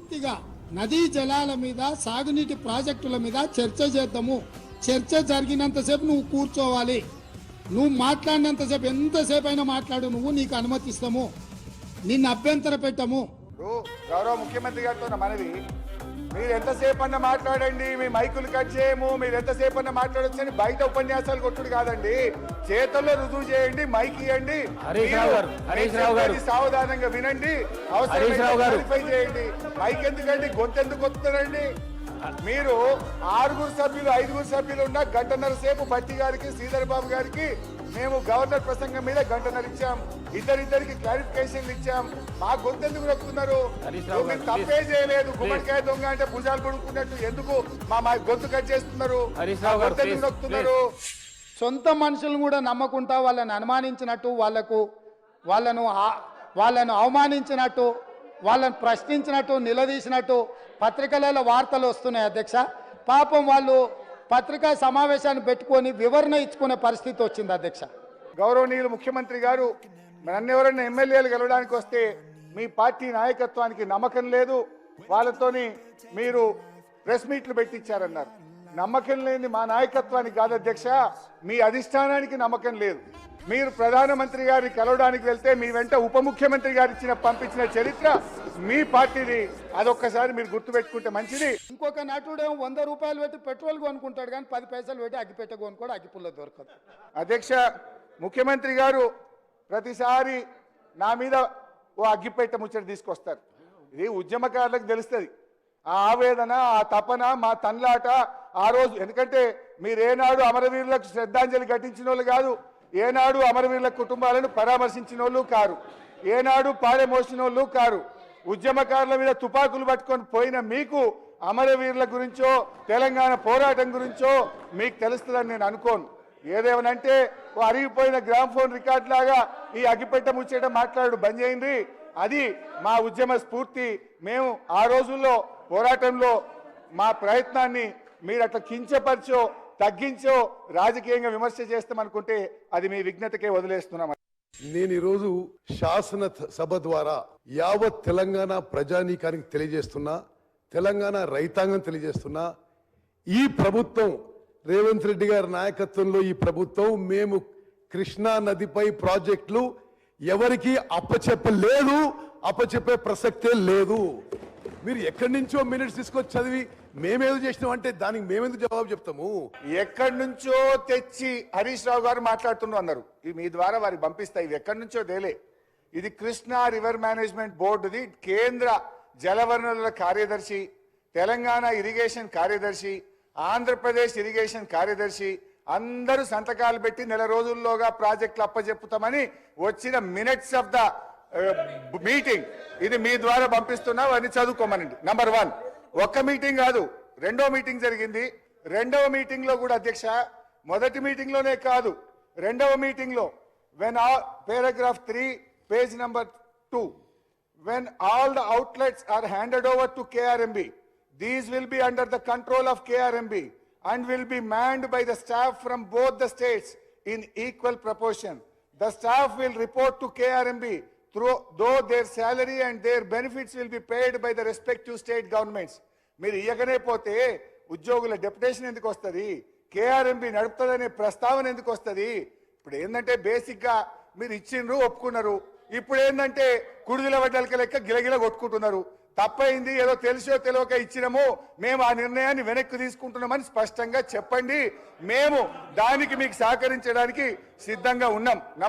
పూర్తిగా నదీ జలాల మీద సాగునీటి ప్రాజెక్టుల మీద చర్చ చేద్దాము. చర్చ జరిగినంతసేపు నువ్వు కూర్చోవాలి. నువ్వు మాట్లాడినంతసేపు ఎంతసేపు అయినా మాట్లాడు, నువ్వు నీకు అనుమతిస్తాము, నిన్ను అభ్యంతర పెట్టము. గౌరవ ముఖ్యమంత్రి గారితో మనవి, మీరు ఎంతసేపు అన్న మాట్లాడండి, మీ మైకులు కట్ చేయము, మీరు ఎంతసేపు అన్న మాట్లాడొచ్చని బయట ఉపన్యాసాలు కొట్టుడు కాదండి, చేతుల్లో రుజువు చేయండి, మైక్ ఇవ్వండి, సావధానంగా వినండి, అవసరం చేయండి. మైక్ ఎందుకండి, గొంతెందుకు వస్తున్నారండి? మీరు 6 సభ్యులు 5 సభ్యులు ఉన్న గంటన్నర సేపు భట్టి గారికి శ్రీధర్ బాబు గారికి మేము గవర్నర్ ప్రసంగం మీద గంటన్నర ఇచ్చాం, ఇద్దరికి క్లారిఫికేషన్లు ఇచ్చాం. మా గొంతెందుకు నొక్కుతున్నారు? మీరు తప్పే చేయలేదు. గుమ్మడికాయ దొంగ అంటే భుజాలు కొడుకున్నట్టు ఎందుకు మా గొంతు కట్ చేస్తున్నారు? గొంతెందుకు నొక్కుతున్నారు? సొంత మనుషులను కూడా నమ్మకుండా వాళ్ళని అనుమానించినట్టు, వాళ్ళను అవమానించినట్టు, వాళ్ళని ప్రశ్నించినట్టు, నిలదీసినట్టు పత్రికలలో వార్తలు వస్తున్నాయి అధ్యక్ష. పాపం వాళ్ళు పత్రికా సమావేశాన్ని పెట్టుకొని వివరణ ఇచ్చుకునే పరిస్థితి వచ్చింది అధ్యక్ష. గౌరవనీయులు ముఖ్యమంత్రి గారు, నన్నెవరైనా ఎమ్మెల్యేలు గెలవడానికి వస్తే మీ పార్టీ నాయకత్వానికి నమ్మకం లేదు, వాళ్ళతోని మీరు ప్రెస్ మీట్లు పెట్టించారన్నారు. నమ్మకం లేని మా నాయకత్వానికి కాదు అధ్యక్ష, మీ అధిష్టానానికి నమ్మకం లేదు. మీరు ప్రధానమంత్రి గారిని కలవడానికి వెళ్తే మీ వెంట ఉప ముఖ్యమంత్రి గారు పంపించిన చరిత్ర మీ పార్టీది. అదొక్కసారి మీరు గుర్తుపెట్టుకుంటే మంచిది. ఇంకొక నటుడేమో 100 రూపాయలు పెట్టి పెట్రోల్ కొనుక్కుంటాడు, కానీ 10 పైసలు పెట్టి అగ్గిపెట్ట కొనుక్కోడు, అగ్గిపుల్ల దొరకదు. అధ్యక్ష, ముఖ్యమంత్రి గారు ప్రతిసారి నా మీద ఓ అగ్గిపెట్ట ముచ్చట తీసుకొస్తారు. ఇది ఉద్యమకారులకు తెలుస్తుంది ఆ ఆవేదన, ఆ తపన, మా తన్లాట ఆ రోజు. ఎందుకంటే మీరేనాడు అమరవీరులకు శ్రద్ధాంజలి ఘటించిన వాళ్ళు కాదు, ఏనాడు అమరవీరుల కుటుంబాలను పరామర్శించిన వాళ్ళు కారు, ఏనాడు పాడే మోసిన వాళ్ళు కారు. ఉద్యమకారుల మీద తుపాకులు పట్టుకొని పోయిన మీకు అమరవీరుల గురించో తెలంగాణ పోరాటం గురించో మీకు తెలుస్తుందని నేను అనుకోను. ఏదేమనంటే ఓ అరిగిపోయిన గ్రామ్ఫోన్ రికార్డ్ లాగా ఈ అగ్గిపెట్ట ముచ్చేట మాట్లాడు బంద్ చేయండి. అది మా ఉద్యమ స్ఫూర్తి. మేము ఆ రోజుల్లో పోరాటంలో మా ప్రయత్నాన్ని మీరు అట్లా కించపరిచో తగ్గించో రాజకీయంగా విమర్శ చేస్తామనుకుంటే అది మీ విజ్ఞతకే వదిలేస్తున్నాం. నేను ఈరోజు శాసన సభ ద్వారా యావత్ తెలంగాణ ప్రజానీకానికి తెలియజేస్తున్నా, తెలంగాణ రైతాంగం తెలియజేస్తున్నా, ఈ ప్రభుత్వం రేవంత్ రెడ్డి గారి నాయకత్వంలో ఈ ప్రభుత్వం మేము కృష్ణా నదిపై ప్రాజెక్టులు ఎవరికి అప్పచెప్పలేదు, అప్పచెప్పే ప్రసక్తే లేదు. మీరు ఎక్కడి నుంచో మినిట్స్ తీసుకొచ్చి చదివి మేమేదో చేసినాం అంటే దానికి మేమెందుకు జవాబు చెప్తాము? ఎక్కడి నుంచో తెచ్చి హరీష్ రావు గారు మాట్లాడుతున్నారు అన్నారు. మీ ద్వారా వారికి పంపిస్తాయి. ఇవి ఎక్కడి నుంచో దేలే. ఇది కృష్ణా రివర్ మేనేజ్మెంట్ బోర్డుది కేంద్ర జలవనరుల కార్యదర్శి, తెలంగాణ ఇరిగేషన్ కార్యదర్శి, ఆంధ్రప్రదేశ్ ఇరిగేషన్ కార్యదర్శి అందరూ సంతకాలు పెట్టి నెల రోజుల్లోగా ప్రాజెక్టులు అప్పచెప్పుతామని వచ్చిన మినిట్స్ ఆఫ్ ద మీటింగ్ ఇది మీ ద్వారా పంపిస్తున్నా, అని చదువుకోమనండి. నంబర్ 1. ఒక్క మీటింగ్ కాదు, 2వ మీటింగ్ జరిగింది. 2వ మీటింగ్ లో కూడా అధ్యక్ష, మొదటి మీటింగ్ లోనే కాదు, 2వ మీటింగ్ లో paragraph 3 page number 2, when all the outlets are handed over to KRMB, these will be under the control of KRMB and will be manned by the staff from both the states in equal proportion. The staff will report to KRMB though their salary and their benefits will be paid by the respective state governments. మీరు ఇయ్యకనే పోతే ఉద్యోగుల deputation ఎందుకు వస్తుంది? KRMB నడుపుతుందనే ప్రస్తావన ఎందుకు వస్తుంది? ఇప్పుడు ఏంటంటే బేసిక్ గా మీరు ఇచ్చిండ్రు, ఒప్పుకున్నారు. ఇప్పుడు ఏంటంటే కుడిదిల వడ్డలకి లెక్క గిలగిల కొట్టుకుంటున్నారు. తప్పైంది, ఏదో తెలిసో తెలియక ఇచ్చినాము, మేము ఆ నిర్ణయాన్ని వెనక్కి తీసుకుంటున్నామని స్పష్టంగా చెప్పండి. మేము దానికి మీకు సహకరించడానికి సిద్ధంగా ఉన్నాం.